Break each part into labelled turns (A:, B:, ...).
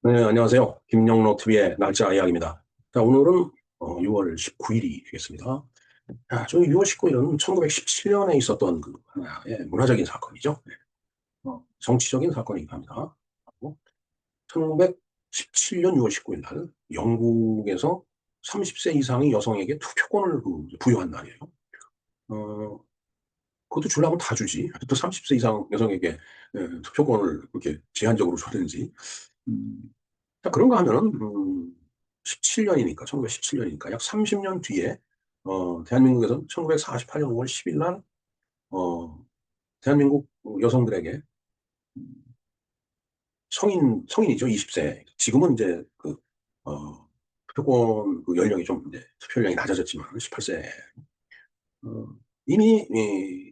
A: 네, 안녕하세요. 김영로 TV의 날짜 이야기입니다. 자, 오늘은 6월 19일이 되겠습니다. 자, 저 6월 19일은 1917년에 있었던 그 하나의 문화적인 사건이죠. 정치적인 사건이기도 합니다. 1917년 6월 19일 날 영국에서 30세 이상의 여성에게 투표권을 부여한 날이에요. 어, 그것도 주려면 다 주지. 또 30세 이상 여성에게 투표권을 그렇게 제한적으로 줬는지. 자, 그런가 하면은, 17년이니까, 1917년이니까, 약 30년 뒤에, 대한민국에서 1948년 5월 10일 날, 어, 대한민국 여성들에게 성인이죠, 20세. 지금은 이제 투표권 연령이 좀 이제 투표 연령이 낮아졌지만, 18세. 이미,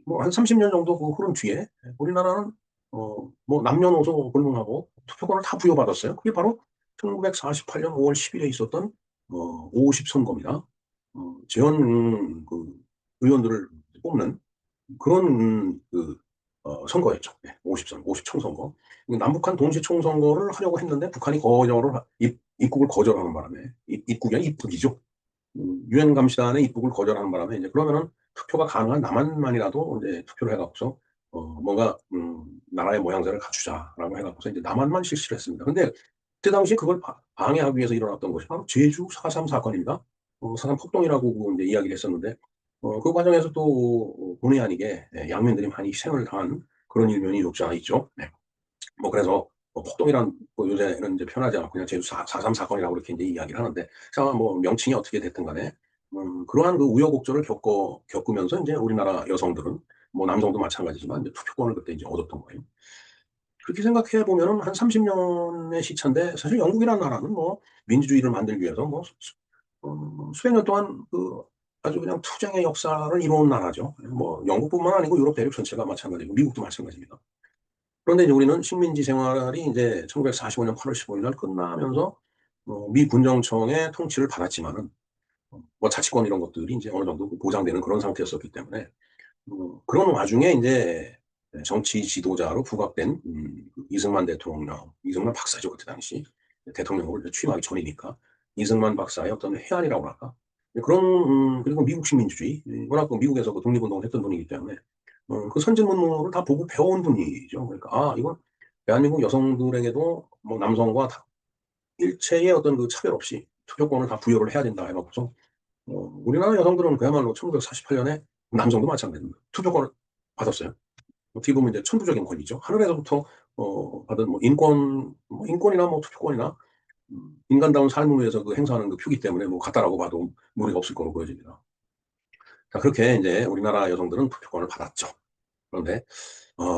A: 뭐, 한 30년 정도 그 흐른 뒤에, 우리나라는, 뭐, 남녀노소 불문하고 투표권을 다 부여받았어요. 그게 바로 1948년 5월 10일에 있었던, 50 선거입니다. 재헌, 의원들을 뽑는 그런, 선거였죠. 네, 50선, 50 총선거. 남북한 동시 총선거를 하려고 했는데 북한이 입국을 거절하는 바람에, 입국이 아니라 입국이죠. 유엔 감시단의 입국을 거절하는 바람에 이제 그러면은 투표가 가능한 남한만이라도 이제 투표를 해갖고서 뭔가 나라의 모양새를 갖추자라고 해갖고서 이제 남한만 실시를 했습니다. 근데 그때 당시 그걸 방해하기 위해서 일어났던 것이 바로 제주 4.3 사건입니다. 4.3 폭동이라고 이제 이야기를 했었는데 그 과정에서 또 본의 아니게 양면들이 많이 희생을 당한 그런 일면이 없지 않아 있죠. 네. 뭐 그래서 뭐 폭동이란 뭐 요새는 이제 편하지 않고 그냥 제주 4.3 사건이라고 이렇게 이제 이야기를 하는데 자, 뭐 명칭이 어떻게 됐든 간에 그러한 그 우여곡절을 겪으면서 이제 우리나라 여성들은 뭐 남성도 마찬가지지만 이제 투표권을 그때 이제 얻었던 거예요. 그렇게 생각해 보면은 한 30년의 시차인데 사실 영국이라는 나라는 뭐 민주주의를 만들기 위해서 뭐 수백 년 동안 아주 그냥 투쟁의 역사를 이뤄온 나라죠. 뭐 영국뿐만 아니고 유럽 대륙 전체가 마찬가지고 미국도 마찬가지입니다. 그런데 이제 우리는 식민지 생활이 이제 1945년 8월 15일 날 끝나면서 미 군정청의 통치를 받았지만은 뭐 자치권 이런 것들이 이제 어느 정도 보장되는 그런 상태였었기 때문에 그런 와중에 이제 정치 지도자로 부각된 이승만 대통령, 이승만 박사죠 그때 당시 대통령으로 취임하기 전이니까 이승만 박사의 어떤 해안이라고 할까 그런 그리고 미국식 민주주의 워낙 그 미국에서 그 독립운동을 했던 분이기 때문에 그 선진문물을 다 보고 배워온 분이죠. 그러니까 아 이건 대한민국 여성들에게도 뭐 남성과 다 일체의 어떤 그 차별 없이 투표권을 다 부여를 해야 된다 해갖고서 우리나라 여성들은 그야말로 1948년에 남성도 마찬가지입니다. 투표권을 받았어요. 어떻게 보면 이제 천부적인 권리죠. 하늘에서부터 받은 뭐 인권이나 뭐 투표권이나 인간다운 삶을 위해서 그 행사하는 그 표기 때문에 뭐 같다라고 봐도 무리가 없을 거로 보여집니다. 자, 그렇게 이제 우리나라 여성들은 투표권을 받았죠. 그런데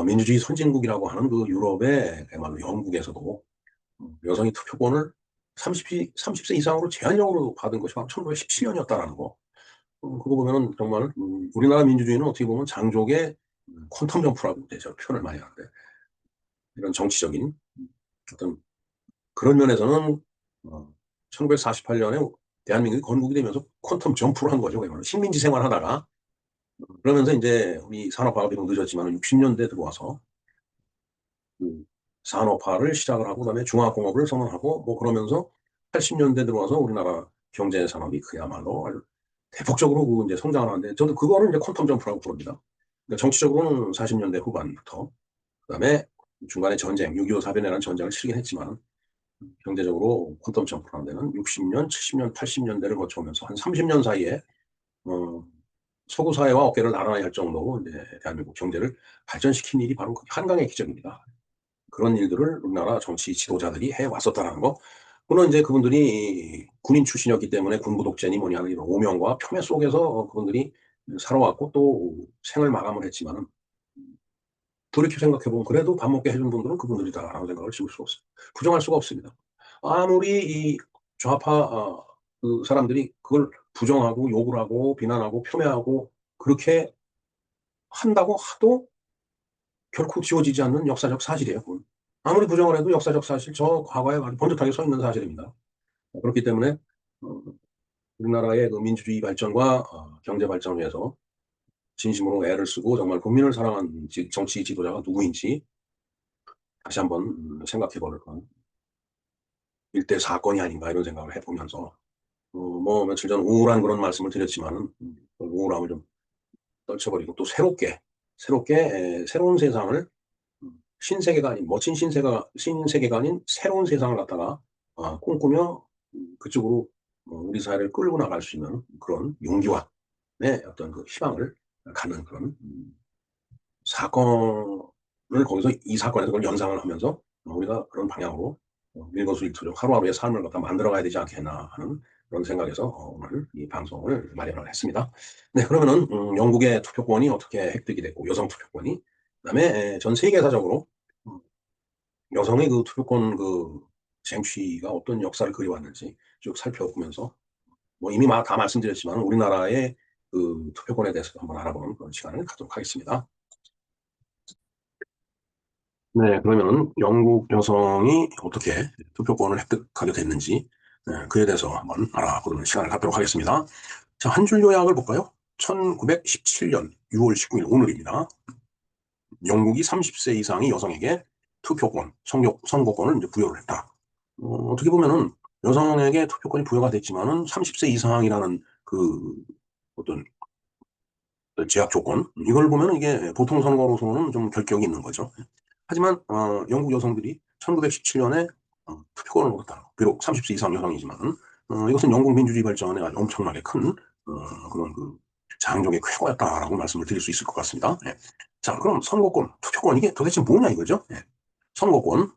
A: 민주주의 선진국이라고 하는 그 유럽의 그야말로 영국에서도 여성이 투표권을 30세 이상으로 제한적으로 받은 것이 바로 1917년이었다라는 거. 그거 보면은 정말 우리나라 민주주의는 어떻게 보면 장족의 퀀텀 점프라고 이제 저 표현을 많이 하는데 이런 정치적인 어떤 그런 면에서는 1948년에 대한민국이 건국이 되면서 퀀텀 점프를 한 거죠. 그야말로 식민지 생활하다가 그러면서 이제 우리 산업화가 비록 늦었지만 60년대 들어와서 그 산업화를 시작을 하고 그다음에 중화공업을 선언하고 뭐 그러면서 80년대 들어와서 우리나라 경제 산업이 그야말로 아주 대폭적으로 이제 성장을 하는데 저도 그거를 이제 퀀텀 점프라고 부릅니다. 그러니까 정치적으로는 40년대 후반부터 그다음에 중간에 전쟁, 6.25 사변이라는 전쟁을 치르긴 했지만 경제적으로 퀀텀 점프라는 데는 60년, 70년, 80년대를 거쳐오면서 한 30년 사이에 어, 서구 사회와 어깨를 나란히 할 정도로 이제 대한민국 경제를 발전시킨 일이 바로 그 한강의 기적입니다. 그런 일들을 우리나라 정치 지도자들이 해왔었다는 거. 물론 이제 그분들이 군인 출신이었기 때문에 군부 독재니 뭐니 하는 이런 오명과 폄훼 속에서 그분들이 살아왔고 또 생을 마감을 했지만은 돌이켜 생각해보면 그래도 밥 먹게 해준 분들은 그분들이다라는 생각을 지울 수 없어요. 부정할 수가 없습니다. 아무리 이 좌파 그 사람들이 그걸 부정하고 욕을 하고 비난하고 폄훼하고 그렇게 한다고 하도 결코 지워지지 않는 역사적 사실이에요. 그건. 아무리 부정을 해도 역사적 사실, 저 과거에 아주 번듯하게 서 있는 사실입니다. 그렇기 때문에 어, 우리나라의 그 민주주의 발전과 경제 발전을 위해서 진심으로 애를 쓰고 정말 국민을 사랑하는 정치 지도자가 누구인지 다시 한번 생각해 볼 일대 사건이 아닌가 이런 생각을 해보면서 뭐 며칠 전 우울한 그런 말씀을 드렸지만은 그 우울함을 좀 떨쳐버리고 또 새로운 세상을 신세계가 아닌 멋진 신세계가 아닌 새로운 세상을 갖다가 꿈꾸며 그쪽으로 우리 사회를 끌고 나갈 수 있는 그런 용기와 내 어떤 그 희망을 갖는 그런 사건을 거기서 이 사건에서 그걸 연상을 하면서 우리가 그런 방향으로 일거수일투족 하루하루의 삶을 갖다 만들어가야 되지 않겠나 하는 그런 생각에서 오늘 이 방송을 마련을 했습니다. 네, 그러면은 영국의 투표권이 어떻게 획득이 됐고 여성 투표권이 그다음에 전 세계사적으로 음, 여성의 그 투표권 그 쟁취가 어떤 역사를 그려왔는지 쭉 살펴보면서 뭐 이미 다 말씀드렸지만 우리나라의 그 투표권에 대해서 한번 알아보는 그런 시간을 갖도록 하겠습니다. 네, 그러면은 영국 여성이 어떻게 투표권을 획득하게 됐는지 그에 대해서 한번 알아보는 시간을 갖도록 하겠습니다. 자, 한 줄 요약을 볼까요? 1917년 6월 19일 오늘입니다. 영국이 30세 이상의 여성에게 투표권, 선거권을 이제 부여를 했다. 어떻게 보면은 여성에게 투표권이 부여가 됐지만은 30세 이상이라는 그 어떤 제약 조건 이걸 보면 이게 보통 선거로서는 좀 결격이 있는 거죠. 하지만 영국 여성들이 1917년에 투표권을 얻었다. 비록 30세 이상 여성이지만 이것은 영국 민주주의 발전에 아주 엄청나게 큰 그런 그 장족의 쾌거였다라고 말씀을 드릴 수 있을 것 같습니다. 예. 자, 그럼 선거권, 투표권 이게 도대체 뭐냐 이거죠? 예. 선거권,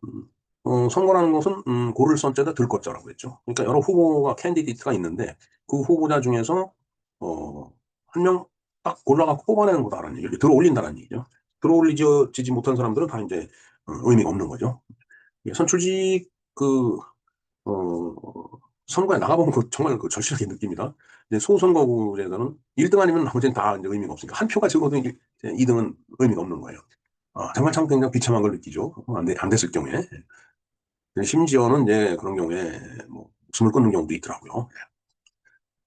A: 선거라는 것은 고를 선자다 들 것자라고 했죠. 그러니까 여러 후보가 캔디데이트가 있는데 그 후보자 중에서 한 명 딱 골라갖고 뽑아내는 거다라는 얘기를 들어 올린다는 얘기죠. 들어 올리지 못한 사람들은 다 이제 의미가 없는 거죠. 예, 선출직 어, 선거에 나가보면 정말 그 절실하게 느낍니다. 이제 소선거구에서는 1등 아니면 나머지는 다 이제 의미가 없으니까 한 표가 적어도 2등은 의미가 없는 거예요. 정말 참 굉장히 비참한 걸 느끼죠. 안 됐을 경우에. 심지어는 이제 그런 경우에 뭐 숨을 끊는 경우도 있더라고요.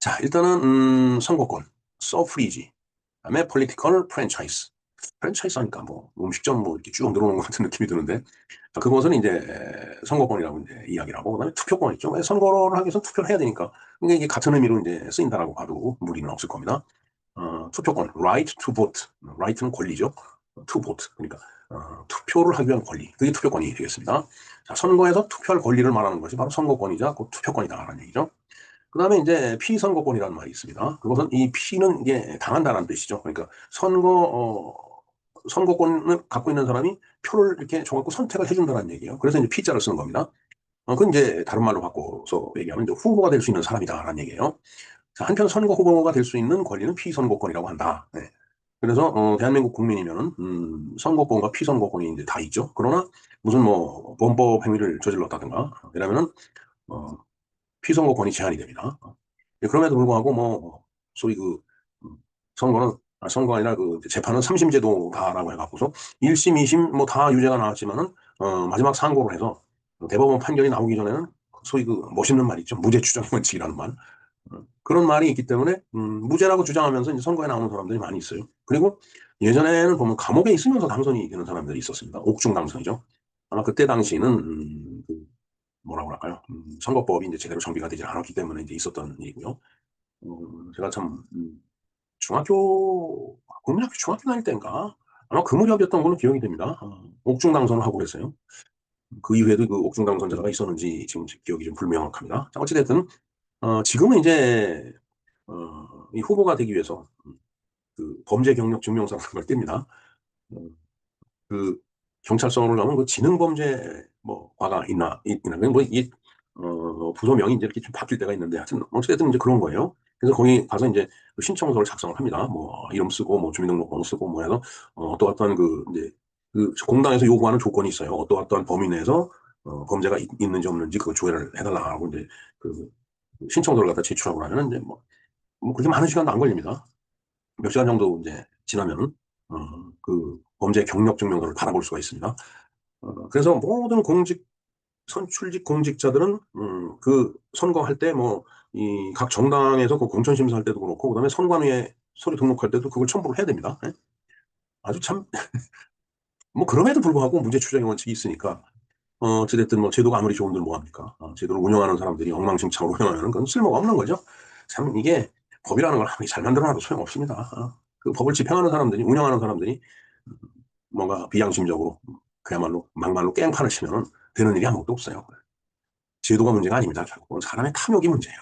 A: 자, 일단은 선거권, 서프리지, 그다음에 폴리티컬 프랜차이즈. 프랜차이즈 하니까 뭐 음식점 뭐 이렇게 쭉 늘어놓은 것 같은 느낌이 드는데 그것은 이제 선거권이라고 이제 이야기를 하고 그다음에 투표권 있죠. 선거를 하기 위해서 투표를 해야 되니까 이게 같은 의미로 이제 쓰인다라고 봐도 무리는 없을 겁니다. 투표권, right to vote. right는 권리죠. to vote. 그러니까 투표를 하기 위한 권리. 그게 투표권이 되겠습니다. 자, 선거에서 투표할 권리를 말하는 것이 바로 선거권이자 그 투표권이다라는 얘기죠. 그 다음에 이제 피선거권이라는 말이 있습니다. 그것은 이 피는 이게 당한다는 뜻이죠. 그러니까 선거권을 갖고 있는 사람이 표를 이렇게 줘갖고 선택을 해준다는 얘기예요. 그래서 이제 피자를 쓰는 겁니다. 그건 이제 다른 말로 바꿔서 얘기하면 이제 후보가 될 수 있는 사람이다라는 얘기예요. 자, 한편 선거 후보가 될 수 있는 권리는 피선거권이라고 한다. 네. 그래서 대한민국 국민이면은 선거권과 피선거권이 이제 다 있죠. 그러나 무슨 뭐 범법 행위를 저질렀다든가 이러면은 어, 피선거권이 제한이 됩니다. 그럼에도 불구하고 뭐 소위 음, 선거는 선거 아니라 그 재판은 3심제도다라고 해갖고서 1심, 2심 뭐 다 유죄가 나왔지만은 마지막 상고를 해서 대법원 판결이 나오기 전에는 소위 그 멋있는 말 있죠. 무죄 추정 원칙이라는 말. 그런 말이 있기 때문에 무죄라고 주장하면서 이제 선거에 나오는 사람들이 많이 있어요. 그리고 예전에는 보면 감옥에 있으면서 당선이 되는 사람들이 있었습니다. 옥중 당선이죠. 아마 그때 당시는 뭐라고 할까요? 선거법이 이제 제대로 정비가 되지 않았기 때문에 이제 있었던 일이고요. 제가 참 국민학교 중학교 다닐 때인가 아마 그 무렵이었던 걸로 기억이 됩니다. 옥중 당선을 하고 그랬어요. 그 이후에도 그 옥중 당선자가 있었는지 지금 기억이 좀 불명확합니다. 자, 어찌됐든 지금은 이제 이 후보가 되기 위해서 그 범죄 경력 증명서라는 걸 띱니다. 어, 그 경찰서를 가면 그 지능범죄 뭐 과가 있나 뭐이 부서명이 이제 이렇게 좀 바뀔 때가 있는데 하여튼 어쨌든 이제 그런 거예요. 그래서 거기 가서 이제 그 신청서를 작성을 합니다. 뭐 이름 쓰고 뭐 주민등록번호 쓰고 뭐 해서 어떠한 그 이제 그 공당에서 요구하는 조건이 있어요. 어떠한 범위 내에서 범죄가 있는지 없는지 그 조회를 해달라고 이제 그 신청서를 갖다 제출하고 나면 이제 뭐 그렇게 많은 시간도 안 걸립니다. 몇 시간 정도 이제 지나면은 그 범죄 경력 증명서를 받아볼 수가 있습니다. 그래서 모든 선출직 공직자들은 그 선거할 때 뭐 이 각 정당에서 그 공천 심사할 때도 그렇고 그다음에 선관위에 서류 등록할 때도 그걸 첨부를 해야 됩니다. 예? 아주 참 뭐 그럼에도 불구하고 무죄 추정의 원칙이 있으니까 어찌됐든 뭐 제도가 아무리 좋은들 뭐합니까? 제도를 운영하는 사람들이 엉망진창으로 운영하면 그건 쓸모가 없는 거죠. 참 이게 법이라는 걸 아무리 잘 만들어놔도 소용없습니다. 그 법을 집행하는 사람들이, 운영하는 사람들이 뭔가 비양심적으로 그야말로 막말로 깽판을 치면 되는 일이 아무것도 없어요. 제도가 문제가 아닙니다. 결국은 사람의 탐욕이 문제예요.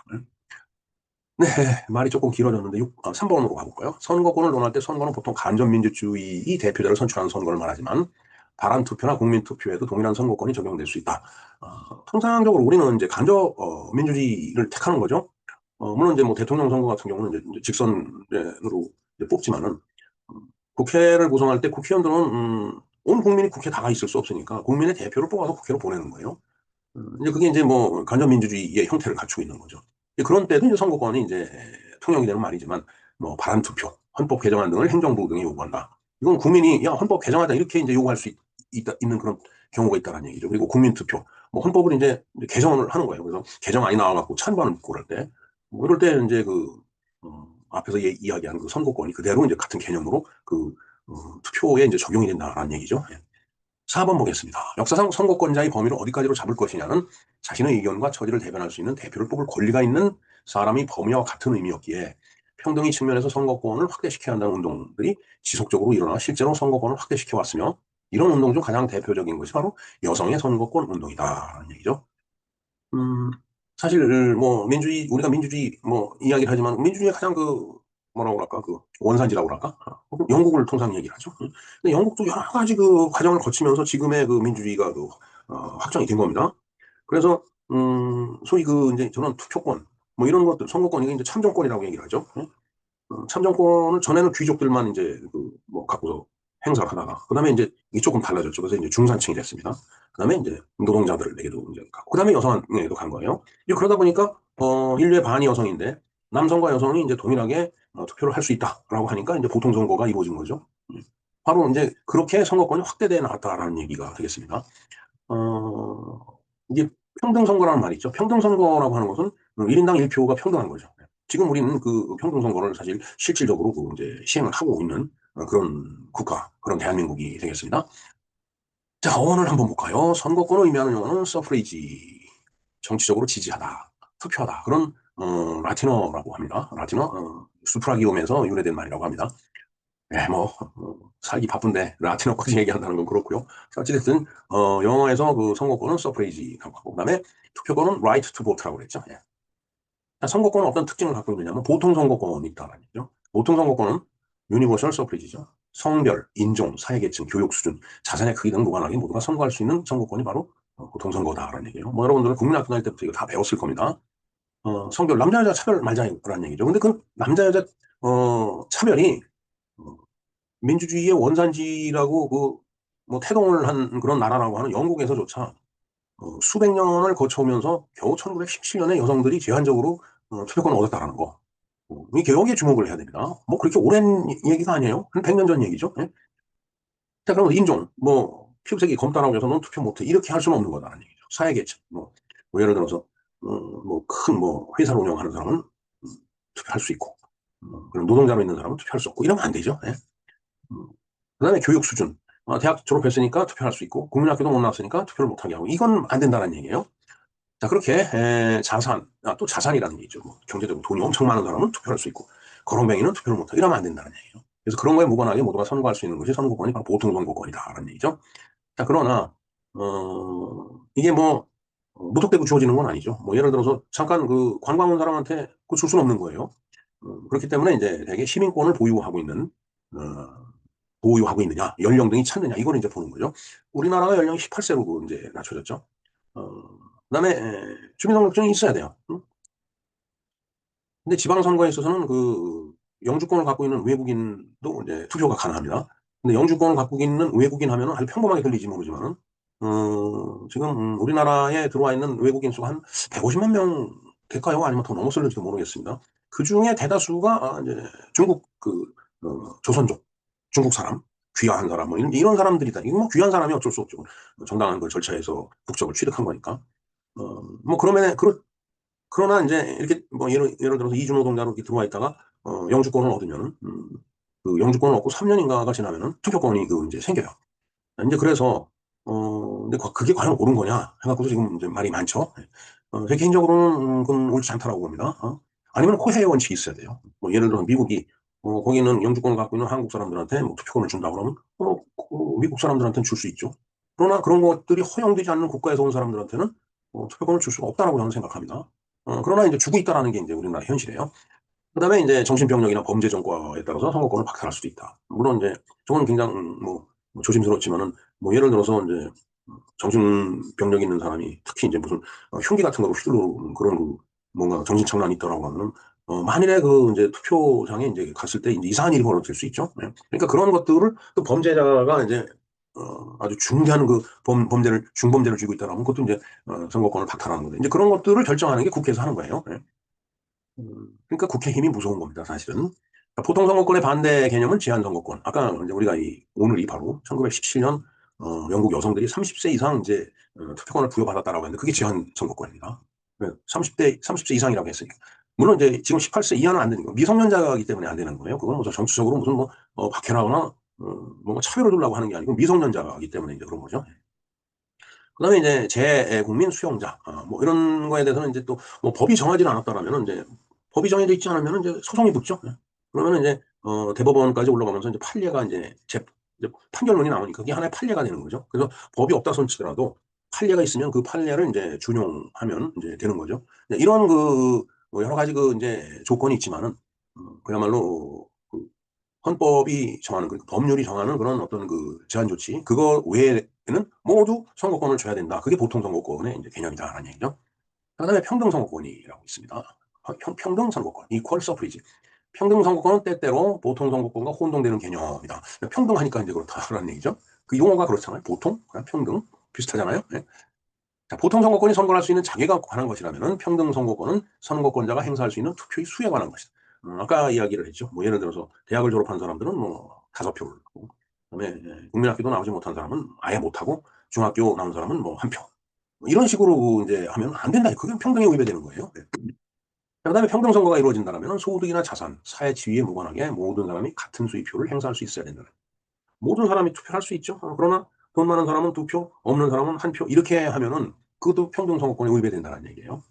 A: 네, 말이 조금 길어졌는데 3번으로 가볼까요? 선거권을 논할 때 선거는 보통 간접민주주의 대표자를 선출하는 선거를 말하지만 반환투표나 국민투표에도 동일한 선거권이 적용될 수 있다. 통상적으로 우리는 이제 간접 민주주의를 택하는 거죠. 물론 이제 뭐 대통령 선거 같은 경우는 이제 직선으로 이제 뽑지만은 국회를 구성할 때 국회의원들은 온 국민이 국회 다가 있을 수 없으니까 국민의 대표를 뽑아서 국회로 보내는 거예요. 이제 그게 이제 뭐 간접민주주의의 형태를 갖추고 있는 거죠. 그런 때도 이제 선거권이 이제 통용이 되는 말이지만 뭐 반환투표, 헌법 개정안 등을 행정부 등이 요구한다. 이건 국민이 야 헌법 개정하자 이렇게 이제 요구할 수 있는 그런 경우가 있다는 얘기죠. 그리고 국민투표, 뭐 헌법을 이제 개정을 하는 거예요. 그래서 개정안이 나와갖고 찬반을 묻고 그럴 때, 뭐 이럴 때 이제 앞에서 이야기한 그 선거권이 그대로 이제 같은 개념으로 투표에 이제 적용이 된다는 얘기죠. 4번 보겠습니다. 역사상 선거권자의 범위를 어디까지로 잡을 것이냐는 자신의 의견과 처지를 대변할 수 있는 대표를 뽑을 권리가 있는 사람이 범위와 같은 의미였기에 평등의 측면에서 선거권을 확대시켜야 한다는 운동들이 지속적으로 일어나 실제로 선거권을 확대시켜 왔으며 이런 운동 중 가장 대표적인 것이 바로 여성의 선거권 운동이다라는 얘기죠. 음, 사실 뭐 민주주의 우리가 민주주의 뭐 이야기를 하지만 민주주의의 가장 뭐라고 그럴까 원산지라고 그럴까 영국을 통상 얘기를 하죠. 근데 영국도 여러 가지 과정을 거치면서 지금의 민주주의가 확정이 된 겁니다. 그래서 소위 이제 저는 투표권 뭐 이런 것들 선거권이 이제 참정권이라고 얘기를 하죠. 참정권을 전에는 귀족들만 이제 뭐 갖고서 행사를 하다가 그다음에 이제 이게 조금 달라졌죠. 그래서 이제 중산층이 됐습니다. 그다음에 이제 노동자들에게도 이제 가고 그다음에 여성에게도 간 거예요. 이제 그러다 보니까 인류의 반이 여성인데 남성과 여성이 이제 동일하게 투표를 할 수 있다라고 하니까 이제 보통 선거가 이루어진 거죠. 바로 이제 그렇게 선거권이 확대돼 나왔다라는 얘기가 되겠습니다. 이게 평등선거라는 말이 있죠. 평등선거라고 하는 것은 1인당 1표가 평등한 거죠. 지금 우리는 평등선거를 사실 실질적으로 이제 시행을 하고 있는 그런 국가, 그런 대한민국이 되겠습니다. 자, 어원을 한번 볼까요? 선거권을 의미하는 용어는 서프레이지, 정치적으로 지지하다, 투표하다. 그런, 라틴어라고 합니다. 라틴어, 수프라기움에서 유래된 말이라고 합니다. 네, 뭐, 살기 바쁜데 라틴어까지 얘기한다는 건 그렇고요. 자, 어찌됐든, 영어에서 선거권은 서프레이지라고 하고, 그 다음에 투표권은 right to vote라고 그랬죠. 예. 자, 선거권은 어떤 특징을 갖고 있느냐면, 보통 선거권이 있다는 얘기죠. 보통 선거권은 유니버셜 서프레이지죠. 성별, 인종, 사회계층, 교육 수준, 자산의 크기 등 무관하게 모두가 선거할 수 있는 선거권이 바로 보통 선거다라는 얘기예요. 뭐 여러분들은 국민학교 다닐 때부터 이거 다 배웠을 겁니다. 성별, 남자, 여자 차별 말자라는 얘기죠. 근데 남자, 여자, 차별이 민주주의의 원산지라고 뭐 태동을 한 그런 나라라고 하는 영국에서조차 수백 년을 거쳐오면서 겨우 1917년에 여성들이 제한적으로 투표권을 얻었다라는 거. 이 개혁에 주목을 해야 됩니다. 뭐 그렇게 오랜 얘기가 아니에요. 한 100년 전 얘기죠. 예? 자, 그럼 인종, 뭐 피부색이 검다라고 해서 넌 투표 못해. 이렇게 할 수는 없는 거다라는 얘기죠. 사회계층, 뭐 예를 들어서 큰 회사를 운영하는 사람은 투표할 수 있고, 그런 노동자로 있는 사람은 투표할 수 없고 이러면 안 되죠. 예? 그다음에 교육 수준. 대학 졸업했으니까 투표할 수 있고 국민학교도 못 나왔으니까 투표를 못하게 하고 이건 안 된다는 얘기예요. 자 그렇게 자산, 또 자산이라는 게 있죠. 뭐 경제적으로 돈이 엄청 많은 사람은 투표할 수 있고 거렁뱅이는 투표를 못하고 이러면 안 된다는 얘기예요. 그래서 그런 거에 무관하게 모두가 선거할 수 있는 것이 선거권이 바로 보통 선거권이다라는 얘기죠. 자 그러나 이게 뭐 무턱대고 주어지는 건 아니죠. 뭐 예를 들어서 잠깐 관광 온 사람한테 그거 줄 수는 없는 거예요. 그렇기 때문에 이제 대개 시민권을 보유하고 있느냐, 연령등이 찼느냐, 이걸 이제 보는 거죠. 우리나라가 연령이 18세로 이제 낮춰졌죠. 그다음에 주민등록증이 있어야 돼요. 응? 근데 지방선거에 있어서는 영주권을 갖고 있는 외국인도 이제 투표가 가능합니다. 근데 영주권을 갖고 있는 외국인 하면은 아주 평범하게 들리지 모르지만은 지금 우리나라에 들어와 있는 외국인 수가 한 150만 명 될까요? 아니면 더 넘었을지도 모르겠습니다. 그 중에 대다수가 이제 중국 조선족 중국 사람, 귀화한 사람, 뭐 이런 사람들이다. 이거 뭐 귀한 사람이 어쩔 수 없죠. 정당한 걸 절차해서 국적을 취득한 거니까. 뭐 그러나 이제 이렇게 뭐 예를 들어서 이주 노동자로 이렇게 들어와 있다가 영주권을 얻으면은 그 영주권을 얻고 3년인가가 지나면은 투표권이 이제 생겨요. 이제 그래서 근데 그게 과연 옳은 거냐 해갖고도 지금 이제 말이 많죠. 제 개인적으로는 그건 옳지 않다라고 봅니다. 아니면 호혜의 원칙이 있어야 돼요. 뭐 예를 들어 미국이 거기는 영주권을 갖고 있는 한국 사람들한테 뭐 투표권을 준다 그러면 미국 사람들한테는 줄 수 있죠. 그러나 그런 것들이 허용되지 않는 국가에서 온 사람들한테는 투표권을 줄 수가 없다라고 저는 생각합니다. 그러나 이제 주고 있다라는 게 이제 우리나라 현실이에요. 그다음에 이제 정신병력이나 범죄 전과에 따라서 선거권을 박탈할 수도 있다. 물론 이제 저는 굉장히 뭐 조심스럽지만은 뭐 예를 들어서 이제 정신병력 있는 사람이 특히 이제 무슨 흉기 같은 거로 휘두르는 그런 뭔가 정신착란이 있더라고 하면은 만일에 그 이제 투표장에 이제 갔을 때 이제 이상한 일이 벌어질 수 있죠. 네. 그러니까 그런 것들을 또 범죄자가 이제 아주 중대한 그 범죄를 중범죄를 쥐고 있다라면 그것도 이제 선거권을 박탈하는 건데 이제 그런 것들을 결정하는 게 국회에서 하는 거예요. 네. 그러니까 국회 힘이 무서운 겁니다, 사실은. 그러니까 보통 선거권의 반대 개념은 제한 선거권. 아까 이제 우리가 오늘이 바로 1917년 영국 여성들이 30세 이상 이제 투표권을 부여받았다라고 했는데 그게 제한 선거권입니다. 30세 이상이라고 했으니까. 물론 이제 지금 18세 이하는 안 되는 거. 미성년자이기 때문에 안 되는 거예요. 그건 뭐 정치적으로 무슨 뭐 박해라거나 뭔가 차별을 두려고 하는 게 아니고 미성년자이기 때문에 이제 그런 거죠. 그다음에 이제 재국민 수용자 뭐 이런 거에 대해서는 이제 또 뭐 법이 정하지 않았다라면 이제 법이 정해져 있지 않으면 이제 소송이 붙죠. 그러면 이제 대법원까지 올라가면서 이제 판례가 이제 판결문이 나오니까 그게 하나의 판례가 되는 거죠. 그래서 법이 없다 손치더라도 판례가 있으면 그 판례를 이제 준용하면 이제 되는 거죠. 이런 뭐 여러 가지 이제 조건이 있지만은 그야말로 헌법이 정하는 법률이 정하는 그런 어떤 제한 조치 그거 외에는 모두 선거권을 줘야 된다. 그게 보통 선거권의 이제 개념이다라는 얘기죠. 그다음에 평등 선거권이라고 있습니다. 평등 선거권, equal suffrage. 평등 선거권은 때때로 보통 선거권과 혼동되는 개념이다. 평등하니까 이제 그렇다라는 얘기죠. 그 용어가 그렇잖아요. 보통, 그냥 평등 비슷하잖아요. 네. 자, 보통 선거권이 선거할 수 있는 자격에 관한 것이라면 평등 선거권은 선거권자가 행사할 수 있는 투표의 수에 관한 것이다. 아까 이야기를 했죠. 뭐 예를 들어서 대학을 졸업한 사람들은 뭐 5표를 하고, 그다음에 국민학교도 나오지 못한 사람은 아예 못하고, 중학교 나온 사람은 뭐 1표. 이런 식으로 이제 하면 안 된다. 그게 평등에 위배되는 거예요. 네. 그다음에 평등 선거가 이루어진다면 소득이나 자산, 사회 지위에 무관하게 모든 사람이 같은 수의 표를 행사할 수 있어야 된다. 모든 사람이 투표할 수 있죠. 그러나 돈 많은 사람은 2표, 없는 사람은 1표. 이렇게 하면은 그것도 평등 선거권에 위배된다는 얘기예요.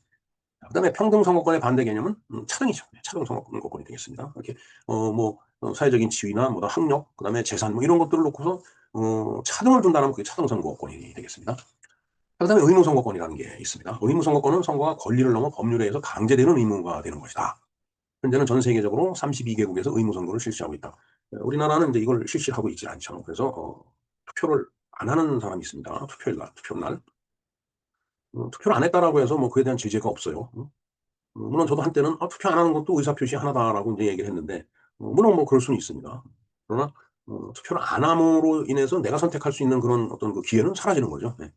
A: 그다음에 평등 선거권의 반대 개념은 차등이죠. 차등 선거권이 되겠습니다. 이렇게 뭐 사회적인 지위나 뭐 학력, 그다음에 재산 뭐 이런 것들을 놓고서 차등을 둔다면 그게 차등 선거권이 되겠습니다. 그다음에 의무 선거권이라는 게 있습니다. 의무 선거권은 선거가 권리를 넘어 법률에 의해서 강제되는 의무가 되는 것이다. 현재는 전 세계적으로 32개국에서 의무 선거를 실시하고 있다. 우리나라는 이제 이걸 실시하고 있지 않죠. 그래서 투표를 안 하는 사람이 있습니다. 투표날. 투표를 안 했다라고 해서 뭐 그에 대한 제재가 없어요. 물론 저도 한때는 투표 안 하는 것도 의사표시 하나다라고 이제 얘기를 했는데 물론 뭐 그럴 수는 있습니다. 그러나 투표를 안 함으로 인해서 내가 선택할 수 있는 그런 어떤 그 기회는 사라지는 거죠. 네.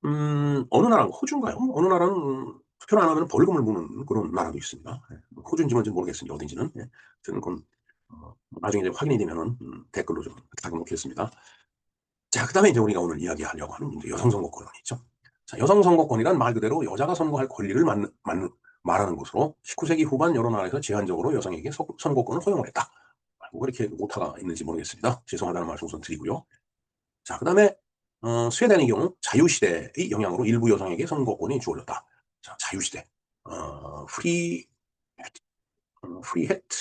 A: 어느 나라, 호주인가요? 어느 나라는 투표를 안 하면 벌금을 무는 그런 나라도 있습니다. 예. 호주인지 뭔지 모르겠습니다. 어딘지는. 예. 저는 그건 나중에 이제 확인이 되면은 댓글로 좀 부탁드리겠습니다. 자, 그다음에 이제 우리가 오늘 이야기하려고 하는 이제 여성 선거권이죠. 자, 여성 선거권이란 말 그대로 여자가 선거할 권리를 말하는 것으로 19세기 후반 여러 나라에서 제한적으로 여성에게 선거권을 허용을 했다. 뭐 이렇게 오타가 있는지 모르겠습니다. 죄송하다는 말씀 우선 드리고요. 자, 그다음에 스웨덴의 경우 자유시대의 영향으로 일부 여성에게 선거권이 주어졌다. 자, 자유시대. 프리 프리헤트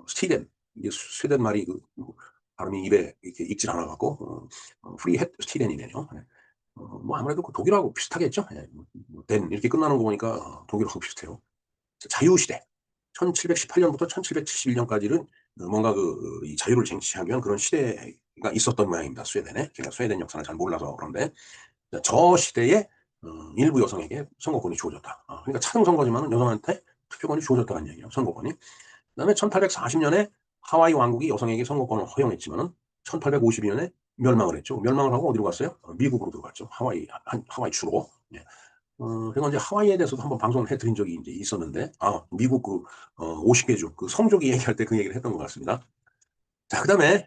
A: 스티덴. 이게 스웨덴 말이 발음이 입에 이렇게 익질 않아 갖고 프리헤트 스티덴이네요. 네. 뭐 아무래도 독일하고 비슷하겠죠. 네. 덴 이렇게 끝나는 거 보니까 독일하고 비슷해요. 자, 자유시대. 1718년부터 1771년까지는 뭔가 이 자유를 쟁취하기 위한 그런 시대가 있었던 모양입니다. 스웨덴에. 제가 스웨덴 역사를 잘 몰라서 그런데 저 시대에 일부 여성에게 선거권이 주어졌다. 그러니까 차등 선거지만 여성한테 투표권이 주어졌다는 얘기예요. 선거권이. 그다음에 1840년에 하와이 왕국이 여성에게 선거권을 허용했지만은 1852년에 멸망을 했죠. 멸망을 하고 어디로 갔어요? 미국으로 들어갔죠. 하와이 주로. 예. 그래서 이제 하와이에 대해서도 한번 방송을 해드린 적이 이제 있었는데, 미국 50개 주, 성조기 얘기할 때 그 얘기를 했던 것 같습니다. 자, 그 다음에,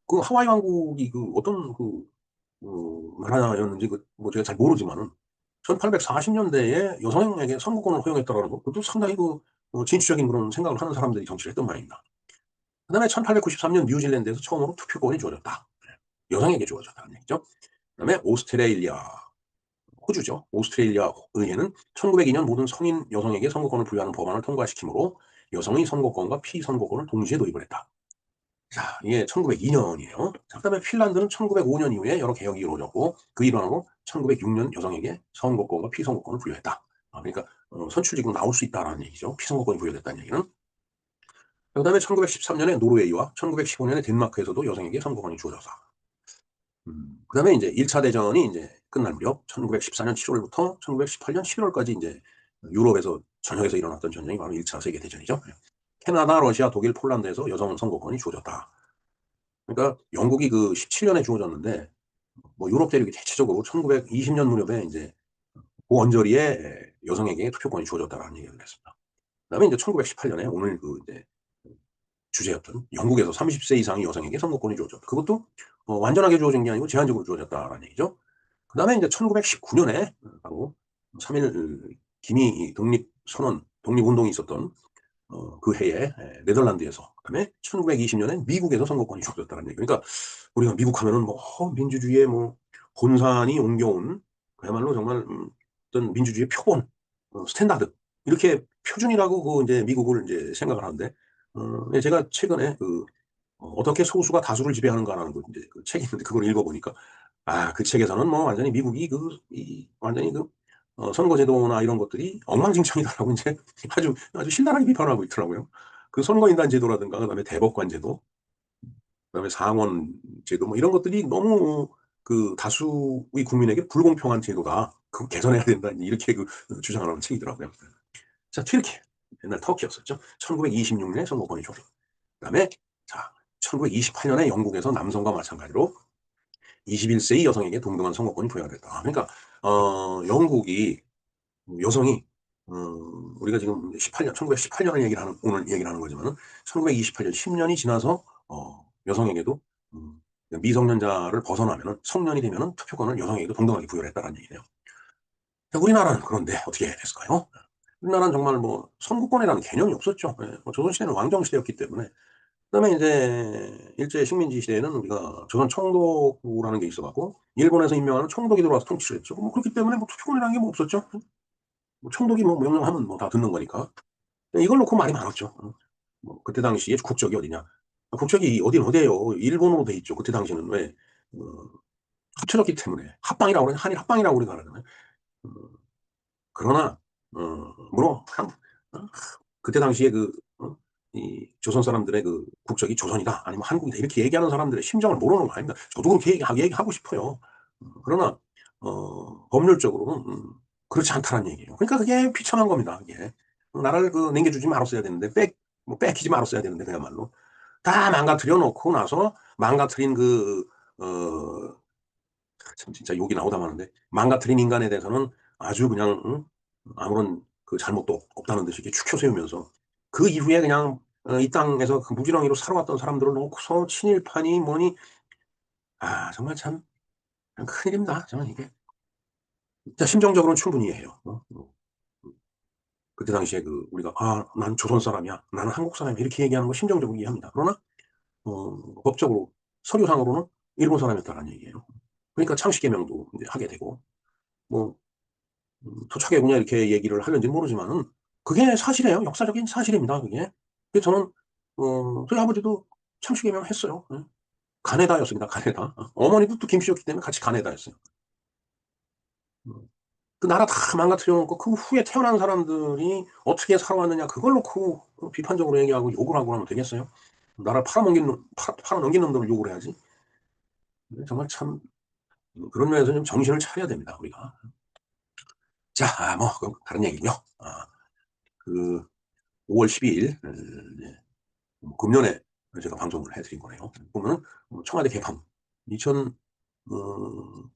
A: 그 하와이 왕국이 어떤 나라였는지, 뭐 제가 잘 모르지만은, 1840년대에 여성에게 선거권을 허용했다라는 거, 그것도 상당히 진취적인 그런 생각을 하는 사람들이 정치를 했던 모양입니다. 그 다음에 1893년 뉴질랜드에서 처음으로 투표권이 주어졌다. 여성에게 주어졌다는 얘기죠. 그다음에 오스트레일리아, 호주죠. 오스트레일리아 의회는 1902년 모든 성인 여성에게 선거권을 부여하는 법안을 통과시키므로 여성의 선거권과 피선거권을 동시에 도입을 했다. 자, 이게 1902년이에요. 자, 그다음에 핀란드는 1905년 이후에 여러 개혁이 이루어졌고 그 일환으로 1906년 여성에게 선거권과 피선거권을 부여했다. 그러니까 선출직으로 나올 수 있다라는 얘기죠. 피선거권이 부여됐다는 얘기는. 그다음에 1913년에 노르웨이와 1915년에 덴마크에서도 여성에게 선거권이 주어졌다. 그다음에 이제 1차 대전이 이제 끝날 무렵 1914년 7월부터 1918년 11월까지 이제 유럽에서 전역에서 일어났던 전쟁이 바로 1차 세계 대전이죠. 캐나다, 러시아, 독일, 폴란드에서 여성 선거권이 주어졌다. 그러니까 영국이 그 17년에 주어졌는데 뭐 유럽 대륙이 대체적으로 1920년 무렵에 이제 그 언저리에 여성에게 투표권이 주어졌다라는 얘기를 했습니다. 그다음에 이제 1918년에 오늘 그 이제 주제였던 영국에서 30세 이상의 여성에게 선거권이 주어졌다. 그것도 완전하게 주어진 게 아니고 제한적으로 주어졌다라는 얘기죠. 그다음에 이제 1919년에 바로 3일 기미 독립선언, 독립운동이 있었던 그 해에 네덜란드에서, 그다음에 1920년에 미국에서 선거권이 주어졌다는 얘기. 그러니까 우리가 미국 하면은 뭐 민주주의의 뭐 본산이 옮겨온 그야말로 정말 어떤 민주주의의 표본, 스탠다드 이렇게 표준이라고 그 이제 미국을 이제 생각을 하는데 제가 최근에 그 어떻게 소수가 다수를 지배하는가라는 그 이제 그 책이 있는데 그걸 읽어보니까 그 책에서는 뭐 완전히 미국이 완전히 선거제도나 이런 것들이 엉망진창이다라고 이제 아주 신랄하게 비판하고 있더라고요. 그 선거인단 제도라든가 그다음에 대법관 제도, 그다음에 상원 제도 뭐 이런 것들이 너무 그 다수의 국민에게 불공평한 제도다. 그거 개선해야 된다. 이렇게 주장을 하는 책이더라고요. 자, 튀르키. 옛날 터키였었죠. 1926년에 선거권이 주어졌고. 그다음에 자, 1928년에 영국에서 남성과 마찬가지로 21세의 여성에게 동등한 선거권이 부여가 됐다. 그러니까 영국이 여성이 어, 우리가 지금 18년, 1918년을 오늘 얘기를 하는 거지만 1928년 10년이 지나서 여성에게도 미성년자를 벗어나면 성년이 되면 투표권을 여성에게도 동등하게 부여를 했다는 얘기네요. 자, 우리나라는 그런데 어떻게 됐을까요? 우리나라는 정말 뭐 선거권이라는 개념이 없었죠. 뭐 조선시대는 왕정시대였기 때문에. 그다음에 이제 일제 식민지 시대에는 우리가 조선 총독부라는 게 있어갖고 일본에서 임명하는 총독이 들어와서 통치를 했죠. 뭐 그렇기 때문에 뭐 투표권이라는 게 뭐 없었죠. 뭐 총독이 뭐 명령하면 뭐 다 듣는 거니까. 이걸 놓고 말이 많았죠. 뭐 그때 당시에 국적이 어디냐? 국적이 어디는 어디예요? 일본으로 돼 있죠. 그때 당시에는 왜 어, 합쳐졌기 때문에 합방이라고 그러는 한일 합방이라고 우리가 하잖아요. 어, 그러나 물론 어, 그때 당시에 이 조선 사람들의 그 국적이 조선이다 아니면 한국이다 이렇게 얘기하는 사람들의 심정을 모르는 거 아닙니다. 저도 그렇게 얘기하고 싶어요. 그러나 법률적으로는 그렇지 않다는 얘기예요. 그러니까 그게 비참한 겁니다. 이게 나라를 남겨주지 말았어야 되는데 뭐 뺏기지 말았어야 되는데 그야말로 다 망가뜨려 놓고 나서 망가뜨린 참 진짜 욕이 나오다 마는데 망가뜨린 인간에 대해서는 아주 그냥 아무런 그 잘못도 없다는 듯이 이렇게 축혀 세우면서 그 이후에 그냥 이 땅에서 그 무지렁이로 살아왔던 사람들을 놓고서 친일파니 뭐니 정말 참 큰일입니다. 저는 이게 진짜 심정적으로는 충분히 이해해요. 그때 당시에 우리가 난 조선 사람이야, 나는 한국 사람이야 이렇게 얘기하는 거 심정적으로 이해합니다. 그러나 법적으로 서류상으로는 일본 사람이었다는 얘기예요. 그러니까 창씨개명도 이제 하게 되고 뭐 토착애구냐 이렇게 얘기를 하는지 모르지만은 그게 사실이에요. 역사적인 사실입니다. 그게. 그래서 저는 저희 아버지도 창씨개명 했어요. 예. 가네다였습니다. 가네다. 어머니도 또 김씨였기 때문에 같이 가네다였어요. 그 나라 다 망가뜨려 놓고 그 후에 태어난 사람들이 어떻게 살아왔느냐 그걸 놓고 비판적으로 얘기하고 욕을 하고 하면 되겠어요? 나라를 팔아넘긴 놈들을 욕을 해야지. 정말 참 그런 면에서 좀 정신을 차려야 됩니다. 우리가. 자, 뭐 다른 얘기고요. 그 5월 12일 금년에 제가 방송을 해드린 거네요. 보면 청와대 개편 2000 어,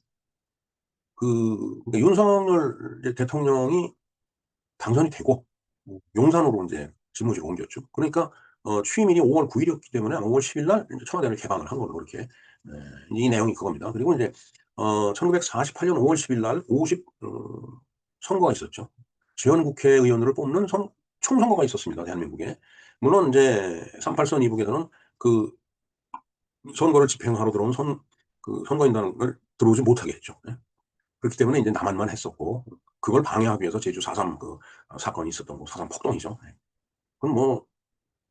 A: 그러니까 윤석열 대통령이 당선이 되고 용산으로 이제 집무실을 옮겼죠. 그러니까 취임일이 5월 9일이었기 때문에 5월 10일 날 이제 청와대를 개방을 한 걸로 이렇게 이 내용이 그겁니다. 그리고 이제 1948년 5월 10일 날 50 선거가 있었죠. 지원국회의원들을 뽑는 총선거가 있었습니다. 대한민국에. 물론 이제 38선 이북에서는 그 선거를 집행하러 들어온 그 선거인단을 들어오지 못하게 했죠. 예. 그렇기 때문에 이제 남한만 했었고, 그걸 방해하기 위해서 제주 4.3 사건이 있었던 거, 4.3 폭동이죠. 예. 그럼 뭐,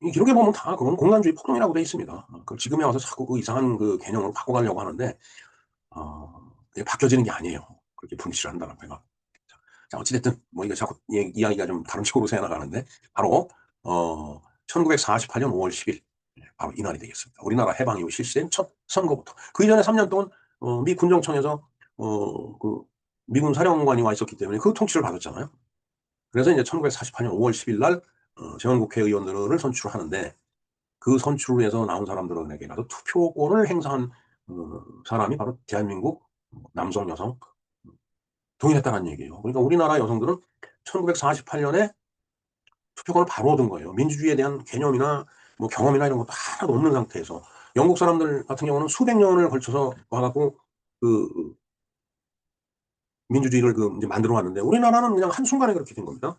A: 이 기록에 보면 다 그건 공산주의 폭동이라고 돼 있습니다. 그걸 지금에 와서 자꾸 그 이상한 그 개념으로 바꿔가려고 하는데, 그게 바뀌어지는 게 아니에요. 그렇게 분실을 한다는 거가. 자, 어찌됐든, 뭐, 이거 자꾸 이야기가 좀 다른 식으로 새나가는데, 바로, 1948년 5월 10일, 바로 이날이 되겠습니다. 우리나라 해방 이후 실시된 첫 선거부터. 그 이전에 3년 동안, 미 군정청에서, 그, 미군 사령관이 와 있었기 때문에 그 통치를 받았잖아요. 그래서 이제 1948년 5월 10일 날, 재헌국회의원들을 선출하는데, 그 선출에서 나온 사람들에게라도 투표권을 행사한, 사람이 바로 대한민국 남성, 여성, 동일했다는 얘기예요. 그러니까 우리나라 여성들은 1948년에 투표권을 바로 얻은 거예요. 민주주의에 대한 개념이나 뭐 경험이나 이런 것도 하나도 없는 상태에서. 영국 사람들 같은 경우는 수백 년을 걸쳐서 와갖고 그 민주주의를 그 이제 만들어 왔는데 우리나라는 그냥 한순간에 그렇게 된 겁니다.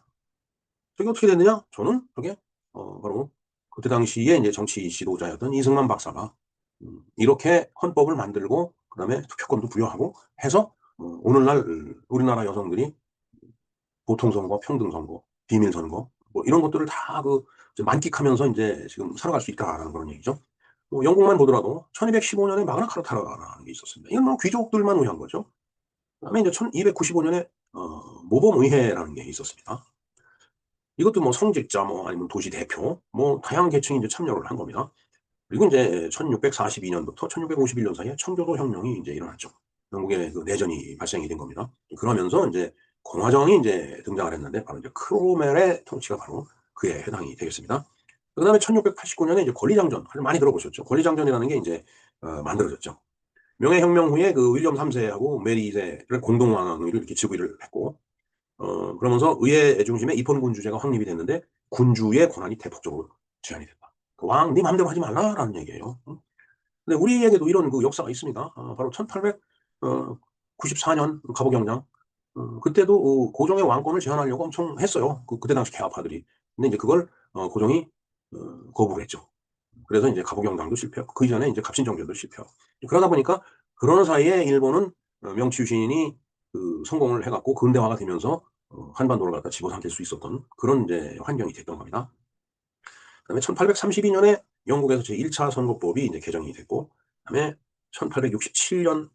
A: 저게 어떻게 됐느냐? 저는 저게 바로 그때 당시에 이제 정치 지도자였던 이승만 박사가 이렇게 헌법을 만들고 그다음에 투표권도 부여하고 해서 오늘날 우리나라 여성들이 보통선거, 평등선거, 비밀선거 뭐 이런 것들을 다 그 만끽하면서 이제 지금 살아갈 수 있다라는 그런 얘기죠. 뭐 영국만 보더라도 1215년에 마그나 카르타라는 게 있었습니다. 이건 뭐 귀족들만 의한 거죠. 그다음에 이제 1295년에 모범의회라는 게 있었습니다. 이것도 뭐 성직자 뭐 아니면 도시 대표 뭐 다양한 계층이 이제 참여를 한 겁니다. 그리고 이제 1642년부터 1651년 사이에 청교도 혁명이 이제 일어났죠. 영국에 그 내전이 발생이 된 겁니다. 그러면서 이제 공화정이 이제 등장을 했는데 바로 이제 크로멜의 통치가 바로 그에 해당이 되겠습니다. 그다음에 1689년에 이제 권리장전 아주 많이 들어보셨죠. 권리장전이라는 게 이제 만들어졌죠. 명예혁명 후에 그 윌리엄 3세하고 메리 2세를 공동왕위를 이렇게 지구를 했고 그러면서 의회 중심에 입헌군주제가 확립이 됐는데 군주의 권한이 대폭적으로 제한이 됐다. 그 왕, 네 마음대로 하지 말라라는 얘기예요. 근데 우리에게도 이런 그 역사가 있습니다. 바로 1894년 갑오경장. 그때도 고종의 왕권을 제한하려고 엄청 했어요. 그때 당시 개화파들이. 근데 이제 그걸 고종이 거부를 했죠. 그래서 이제 갑오경장도 실패하고 그 이전에 이제 갑신정변도 실패하고 그러다 보니까 그러는 사이에 일본은 명치 유신이 그 성공을 해갖고 근대화가 되면서 한반도를 갖다 집어삼킬 수 있었던 그런 이제 환경이 됐던 겁니다. 그다음에 1832년에 영국에서 제1차 선거법이 이제 개정이 됐고, 그다음에 1867년,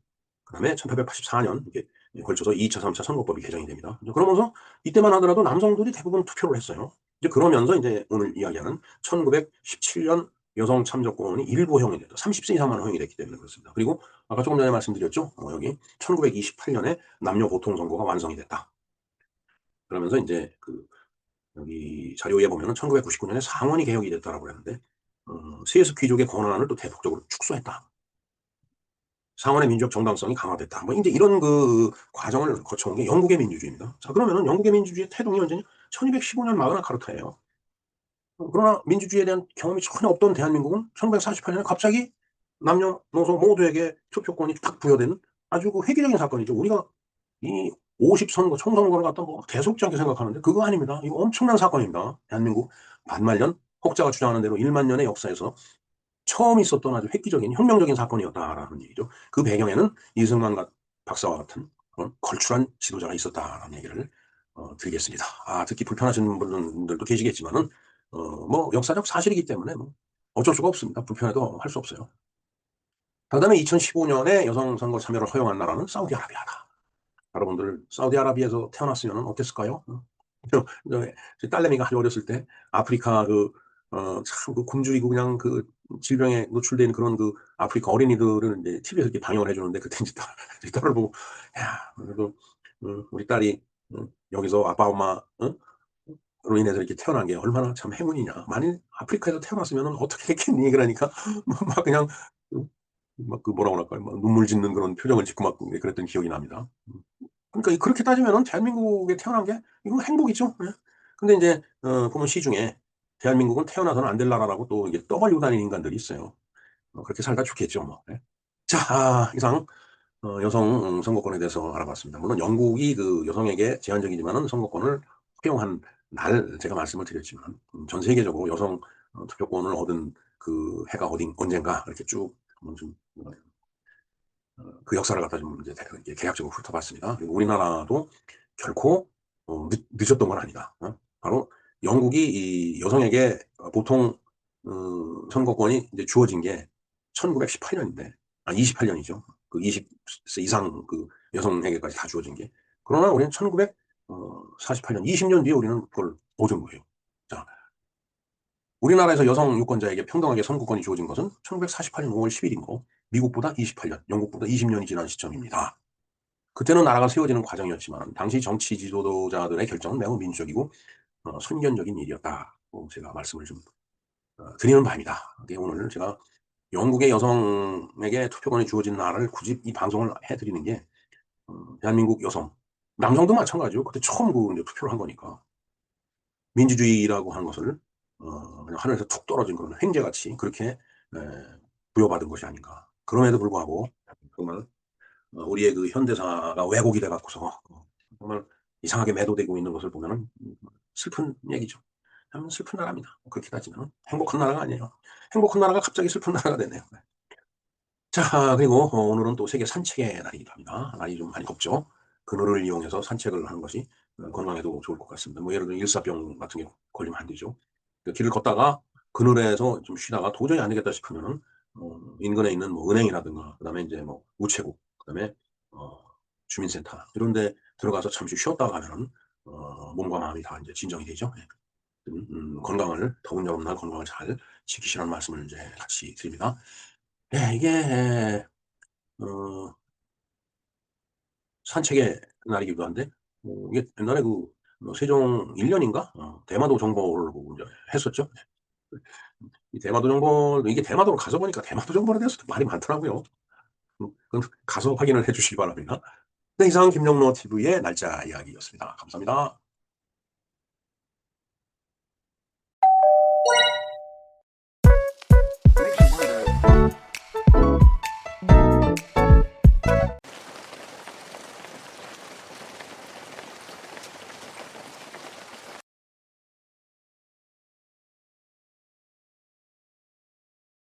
A: 그다음에 1884년 이게 걸쳐서 2차, 3차 선거법이 개정이 됩니다. 그러면서 이때만 하더라도 남성들이 대부분 투표를 했어요. 이제 그러면서 이제 오늘 이야기하는 1917년 여성 참정권이 일부 허용이 됐다. 30세 이상만 허용이 됐기 때문에 그렇습니다. 그리고 아까 조금 전에 말씀드렸죠. 여기 1928년에 남녀 보통 선거가 완성이 됐다. 그러면서 이제 그 여기 자료에 보면은 1999년에 상원이 개혁이 됐다라고 그랬는데 세습 귀족의 권한을 또 대폭적으로 축소했다. 상원의 민주적 정당성이 강화됐다. 뭐 이제 이런 그 과정을 거쳐온 게 영국의 민주주의입니다. 자, 그러면은 영국의 민주주의의 태동이 언제냐? 1215년 마그나 카르타예요. 그러나 민주주의에 대한 경험이 전혀 없던 대한민국은 1948년에 갑자기 남녀노소 모두에게 투표권이 딱 부여되는 아주 그 획기적인 사건이죠. 우리가 이 50선거, 총선거를 갖다 뭐 대속지 않게 생각하는데 그거 아닙니다. 이거 엄청난 사건입니다. 대한민국 반말년 혹자가 주장하는 대로 1만 년의 역사에서 처음 있었던 아주 획기적인 혁명적인 사건이었다라는 얘기죠. 그 배경에는 이승만 박사와 같은 그런 걸출한 지도자가 있었다라는 얘기를 드리겠습니다. 듣기 불편하신 분들도 계시겠지만은 뭐 역사적 사실이기 때문에 뭐 어쩔 수가 없습니다. 불편해도 할 수 없어요. 그다음에 2015년에 여성 선거 참여를 허용한 나라는 사우디아라비아다. 여러분들 사우디아라비아에서 태어났으면 어땠을까요? 제 딸내미가 아주 어렸을 때 아프리카 참 그 굶주리고 그냥 그 질병에 노출된 그런 그 아프리카 어린이들을 이제 TV에서 이렇게 방영을 해주는데 그때 이제 딸을 보고 야 그래도 우리 딸이 여기서 아빠 엄마 로 인해서 이렇게 태어난 게 얼마나 참 행운이냐. 만일 아프리카에서 태어났으면 어떻게 했겠니? 그러니까 막 그냥 막 그 뭐라고 할까요? 막 눈물 짓는 그런 표정을 짓고 막 그랬던 기억이 납니다. 그러니까 그렇게 따지면은 대한민국에 태어난 게 이건 행복이죠. 예. 근데 이제 보면 시중에 대한민국은 태어나서는 안 될 나라라고 또 이게 떠벌리고 다니는 인간들이 있어요. 그렇게 살다 죽겠죠, 뭐. 예. 자, 이상 여성 선거권에 대해서 알아봤습니다. 물론 영국이 그 여성에게 제한적이지만은 선거권을 허용한 날 제가 말씀을 드렸지만 전 세계적으로 여성 투표권을 얻은 그 해가 언젠가 이렇게 쭉 한번 좀 그 역사를 갖다 좀 이제 개략적으로 훑어봤습니다. 그리고 우리나라도 결코 늦었던 건 아니다. 바로 영국이 이 여성에게 보통 선거권이 이제 주어진 게 1918년인데, 28년이죠. 그 20세 이상 그 여성에게까지 다 주어진 게. 그러나 우리는 1948년, 20년 뒤에 우리는 그걸 얻은 거예요. 자, 우리나라에서 여성 유권자에게 평등하게 선거권이 주어진 것은 1948년 5월 10일이고, 미국보다 28년, 영국보다 20년이 지난 시점입니다. 그때는 나라가 세워지는 과정이었지만 당시 정치 지도자들의 결정은 매우 민주적이고 선견적인 일이었다고 제가 말씀을 좀 드리는 바입니다. 오늘 제가 영국의 여성에게 투표권이 주어진 날을 굳이 이 방송을 해드리는 게 대한민국 여성, 남성도 마찬가지죠. 그때 처음 이제 투표를 한 거니까 민주주의라고 하는 것을 그냥 하늘에서 툭 떨어진 그런 횡재같이 그렇게 부여받은 것이 아닌가. 그럼에도 불구하고 정말 우리의 그 현대사가 왜곡이 돼 갖고서 정말 이상하게 매도되고 있는 것을 보면은 슬픈 얘기죠. 참 슬픈 나라입니다. 그렇게 따지면 행복한 나라가 아니에요. 행복한 나라가 갑자기 슬픈 나라가 되네요. 자, 그리고 오늘은 또 세계 산책의 날이기도 합니다. 날이 좀 많이 덥죠. 그늘을 이용해서 산책을 하는 것이 건강에도 좋을 것 같습니다. 뭐 예를 들어 일사병 같은 게 걸리면 안 되죠. 그 길을 걷다가 그늘에서 좀 쉬다가 도저히 안 되겠다 싶으면은 인근에 있는 뭐 은행이라든가 그다음에 이제 뭐 우체국 그다음에 어, 주민센터 이런 데 들어가서 잠시 쉬었다가 가면은 몸과 마음이 다 이제 진정이 되죠. 네. 건강을 더운 여름날 건강을 잘 지키시라는 말씀을 이제 같이 드립니다. 네, 이게 어, 산책의 날이기도 한데 이게 옛날에 세종 1년인가 대마도 정벌을 보고 이제 했었죠. 이 대마도 정벌 이게 대마도로 가서 보니까 대마도 정벌에 대해서 말이 많더라고요. 그건 가서 확인을 해주시기 바랍니다. 네, 이상 김영로 TV의 날짜 이야기였습니다. 감사합니다.